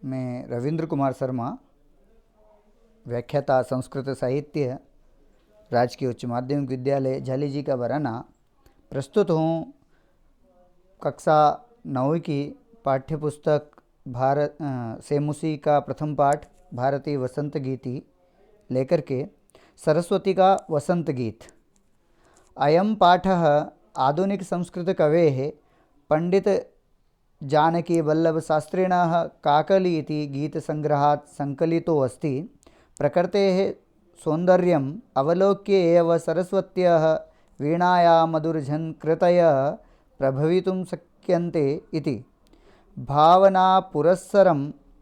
मैं रविंद्र कुमार शर्मा, व्याख्याता संस्कृत साहित्य, राजकीय उच्च माध्यमिक विद्यालय झालीजी का बराना। प्रस्तुत हूँ कक्षा 9 की पाठ्य पुस्तक भारत सेमुसी का प्रथम पाठ भारतीय वसंत गीति लेकर के सरस्वती का वसंत गीत। अयं पाठः आधुनिक संस्कृत कवेः पंडित जानकी वल्लभ शास्त्रिणः काकली इति गीतसंग्रहात् संकलितो अस्ति। प्रकृतेः सौन्दर्यम् अवलोक्य एव सरस्वत्याः वीणाया मधुरझङ्कृतयः प्रभवितुं शक्यन्ते इति भावनापुरस्सरं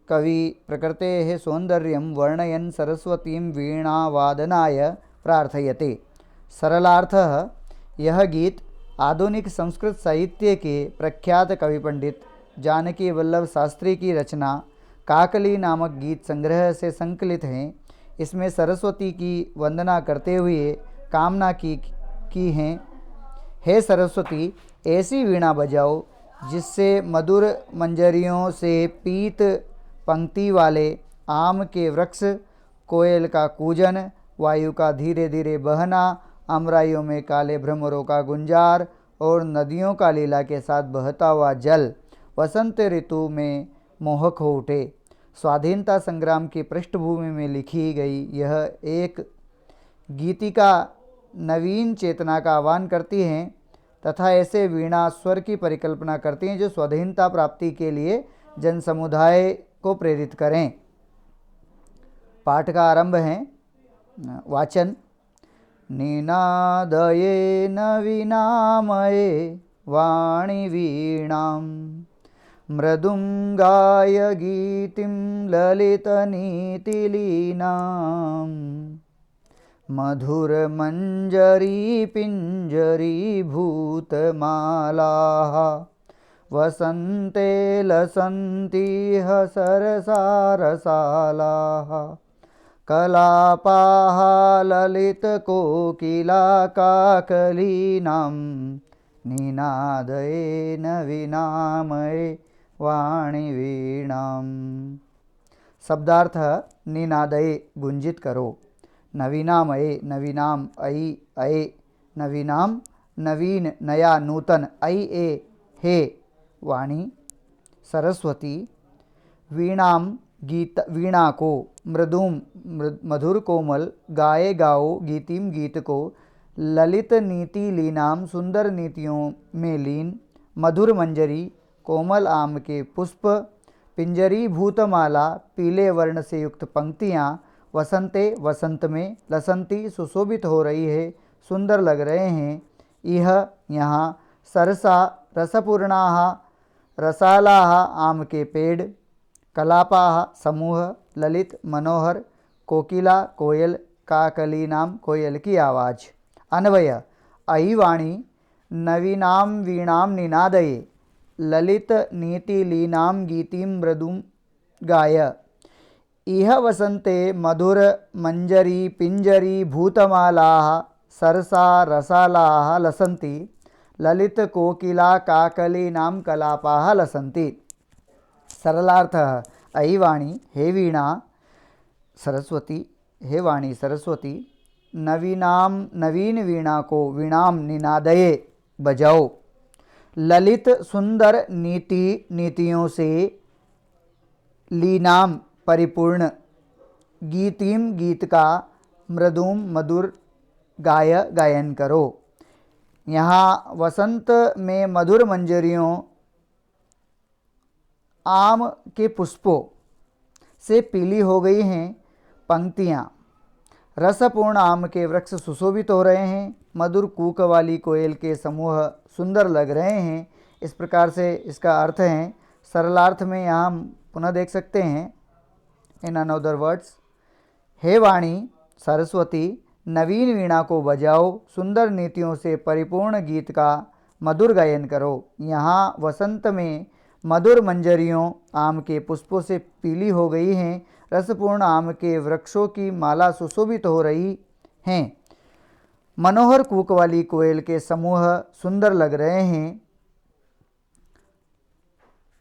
कवि प्रकृतेः सौन्दर्यं वर्णयन् सरस्वतीं वीणावादनाय प्रार्थयते। सरलार्थः, यह गीत आधुनिक संस्कृत साहित्य के प्रख्यात कवि पंडित जानकी वल्लभ शास्त्री की रचना काकली नामक गीत संग्रह से संकलित हैं। इसमें सरस्वती की वंदना करते हुए कामना की हैं, हे सरस्वती, ऐसी वीणा बजाओ जिससे मधुर मंजरियों से पीत पंक्ति वाले आम के वृक्ष, कोयल का कूजन, वायु का धीरे धीरे बहना, अमराइयों में काले भ्रमरों का गुंजार और नदियों का लीला के साथ बहता हुआ जल वसंत ऋतु में मोहक हो उठे। स्वाधीनता संग्राम की पृष्ठभूमि में लिखी गई यह एक गीतिका नवीन चेतना का आह्वान करती हैं तथा ऐसे वीणा स्वर की परिकल्पना करती हैं जो स्वाधीनता प्राप्ति के लिए जन समुदाय को प्रेरित करें। पाठ का आरंभ है। वाचन। निनादये नवीनामये वाणी वीणां मृदुंगाय गीतिं ललितनीतिलीनां मधुरमञ्जरी पिञ्जरीभूतमालाः वसन्ते लसन्तीह सरसारसालाः कलापाः ललितकोकिला काकलीनां निनादये नवीनामये वाणी वीणां। शब्दार्थ: निनादये गुंजित करो, नवीनामये नवीनाम अयि अये, नवीनाम नवीन नया नूतन, अयि ए हे वाणी सरस्वती, वीणाम गीत वीणा को, मृदुम मधुर कोमल, गाए गाओ गीतिम गीत को, ललित नीति लीनाम सुंदर नीतियों में लीन, मधुर मंजरी कोमल आम के पुष्प, पिंजरी भूतमाला पीले वर्ण से युक्त पंक्तियाँ, वसंते वसंत में, लसंती सुशोभित हो रही है, सुंदर लग रहे हैं, यह यहाँ, सरसा रसपूर्णाः रसालाः आम के पेड़, कलापाः समूह, ललित मनोहर, कोकिला कोयल, काकलीनाम कोयल की आवाज़। अन्वय: अयि वाणी नवीनां वीणां निनादये ललित नीतिलीनां गीतिं मृदुं गाय। इह वसंते मधुर मंजरी पिंजरी भूतमालाः सरसा रसालाः लसन्ति, ललित कोकिला काकलीनां कलापाः लसन्ति। सरलार्थः: अयि वाणी, हे वीणा सरस्वती, हे वाणी सरस्वती, नवीन वीणा को, वीणाम निनादये बजाओ, ललित सुंदर नीतियों से लीनाम परिपूर्ण, गीतिम गीत का, मृदुम मधुर गायन करो। यहाँ वसंत में मधुर मंजरियों, आम के पुष्पों से पीली हो गई हैं पंक्तियाँ, रसपूर्ण आम के वृक्ष सुशोभित हो रहे हैं, मधुर कूक वाली कोयल के समूह सुंदर लग रहे हैं। इस प्रकार से इसका अर्थ है। सरलार्थ में यहाँ पुनः देख सकते हैं इन अनदर वर्ड्स। हे वाणी सरस्वती, नवीन वीणा को बजाओ, सुंदर नीतियों से परिपूर्ण गीत का मधुर गायन करो। यहाँ वसंत में मधुर मंजरियों आम के पुष्पों से पीली हो गई हैं, रसपूर्ण आम के वृक्षों की माला सुशोभित हो रही हैं, मनोहर कूक वाली कोयल के समूह सुंदर लग रहे हैं।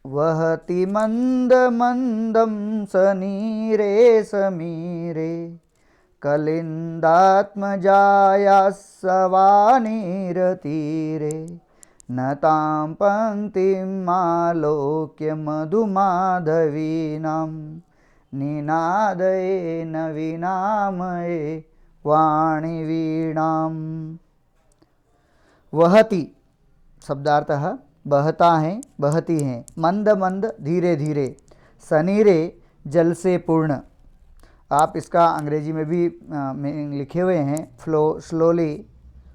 वहति मंद मंदम सनीरे समीरे कलिंदात्मजायास्सवानीरतीरे न तां पंक्तिमालोक्य मधुमाधवीनां निनादये नवीनामये वाणीवीणाम्। वहति शब्दार्थः बहता है, बहती हैं, मंद मंद धीरे धीरे, सनीरे जल से पूर्ण। आप इसका अंग्रेजी में भी लिखे हुए हैं, flow slowly,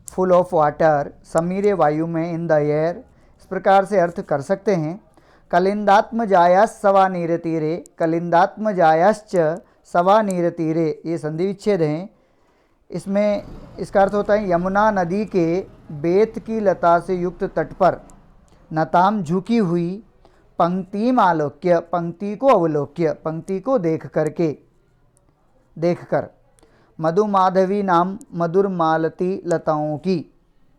full of water, समीरे वायु में, इन द एयर। इस प्रकार से अर्थ कर सकते हैं। कलिंदात्म जायास सवा नीर तीरे, कलिंदात्म जायाश्च सवा नीर तीरे, ये संधि विच्छेद हैं। इसमें इसका अर्थ होता है यमुना नदी के बेत की लता से युक्त तट पर नताम झुकी हुई, पंक्तिम आलोक्य पंक्ति को अवलोक्य पंक्ति को देखकर, मधुमाधवी नाम मधुर मालती लताओं की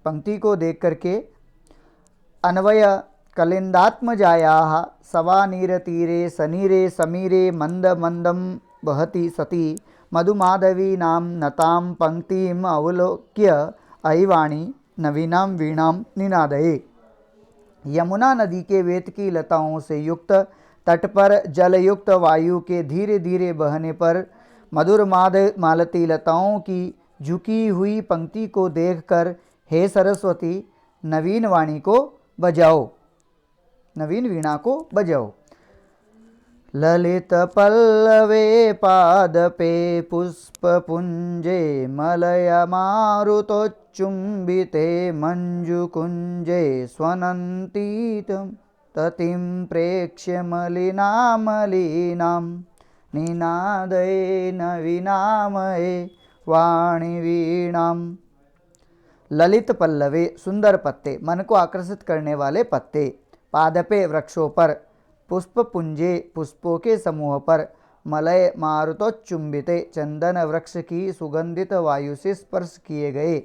पंक्ति को देख करके, अन्वय कलिंदात्मजायाः सवानीरतीरे सनीरे समीरे मंद मंदम बहति सती मधुमाधवी नाम नताम पंक्तिम अवलोक्य अहिवाणी नवीनां वीणां निनादये। यमुना नदी के वेत की लताओं से युक्त तट पर जलयुक्त वायु के धीरे धीरे बहने पर मधुर मालती लताओं की झुकी हुई पंक्ति को देखकर हे सरस्वती नवीन वाणी को बजाओ, नवीन वीणा को बजाओ। ललित पल्लवे पादपे पुष्पपुंजे मलय मारुतोच्चुंबिते मंजुकुंजे स्वनन्तीतं ततिं प्रेक्ष्य मलिनामलीनां निनादये नवीनामये वाणीवीणाम्। ललित पल्लवे सुंदर पत्ते, मन को आकर्षित करने वाले पत्ते, पादपे वृक्षों पर, पुष्पपुंजे पुष्पों के समूह पर, मलय मारुतोच्चुंबिते चंदन वृक्ष की सुगंधित वायु से स्पर्श किए गए,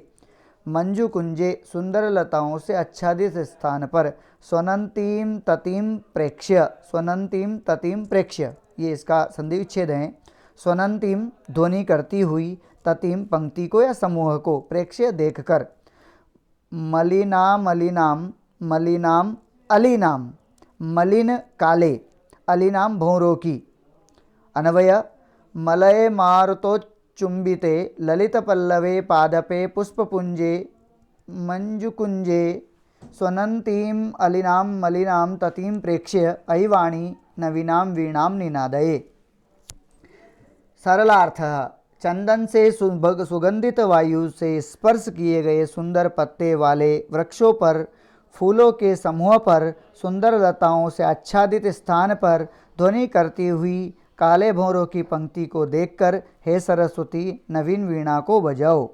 मंजुकुंजे सुंदर लताओं से आच्छादित स्थान पर, स्वनंतीम ततिम प्रेक्ष्य, स्वनंतीम ततिम प्रेक्ष्य, ये इसका संधि विच्छेद है। स्वनंतीम ध्वनि करती हुई, ततिम पंक्ति को या समूह को, प्रेक्ष्य देखकर, मलिनाम मलिनाम अलीनाम मलिन काले, अलीनाम भौरों की। अन्वय मलय मारुतोच्चुंबिते ललित पल्लवे पादपे पुष्पपुंजे मंजुकुंजे स्वनंतीम अलीनाम मलिनाम ततिम प्रेक्ष्य अहिवाणी नवीनां वीणां निनादये। सरलार्थ, चंदन से सुगंधित वायु से स्पर्श किए गए सुंदर पत्ते वाले वृक्षों पर, फूलों के समूह पर, सुंदर लताओं से आच्छादित स्थान पर ध्वनि करती हुई काले भौरों की पंक्ति को देखकर हे सरस्वती नवीन वीणा को बजाओ।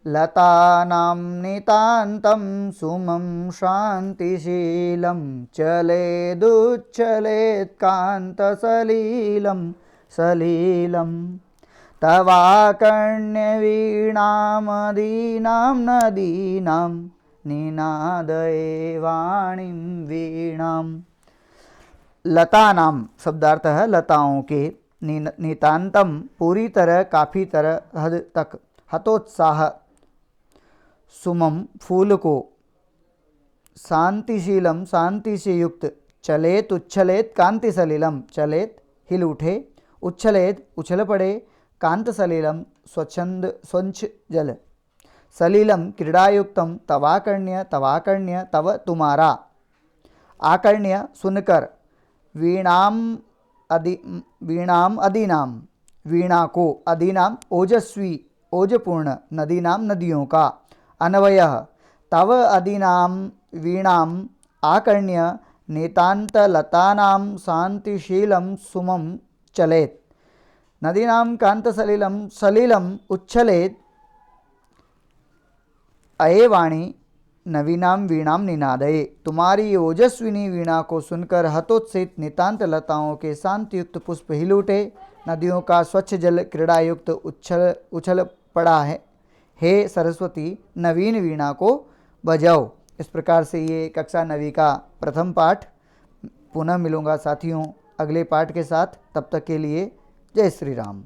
लतानां नितान्तं सुमं शान्तिशीलं चलेदुच्छलेत् कान्तसलीलं सलीलं तवाकर्ण्यवीणामदीनां नदीनां निनादये वाणीं वीणाम्। लतानाम शब्दार्थ है लताओं के, नितांतम पूरी तरह, काफ़ी तरह, हद तक, हतोत्साह सुमम फूल को, शांतिशीलम शांति से युक्त, चलेत उच्छलेत कांति सलीलम चलेत हिल उठे, उच्छलेत उछल पड़े, कांत सलीलम स्वच्छंद स्वच्छ जल, सलीलम क्रीड़ायुक्तम तवाकर्ण्य तवाकर्ण्य तव तुम्हारा, आकर्ण्य सुनकर, वीणाम अदीनाम वीणा को, अदीनाम ओजस्वी ओजपूर्ण, नदीनाम नदियों का। अन्वय तव अदीनाम वीणाम आकर्ण्य नितांत लतानां शांतिशीलं सुमं चलेत, नदीनां कांत सलीलम सलीलम उच्छलेत अये वाणी नवीनाम वीणाम निनादये। तुम्हारी ओजस्विनी वीणा को सुनकर हतोत्सित नितांत लताओं के शांतियुक्त पुष्प हिल उठे, नदियों का स्वच्छ जल क्रीड़ायुक्त उछल पड़ा है, हे सरस्वती नवीन वीणा को बजाओ। इस प्रकार से ये कक्षा 9वीं का प्रथम पाठ पुनः मिलूँगा साथियों अगले पाठ के साथ। तब तक के लिए जय श्री राम।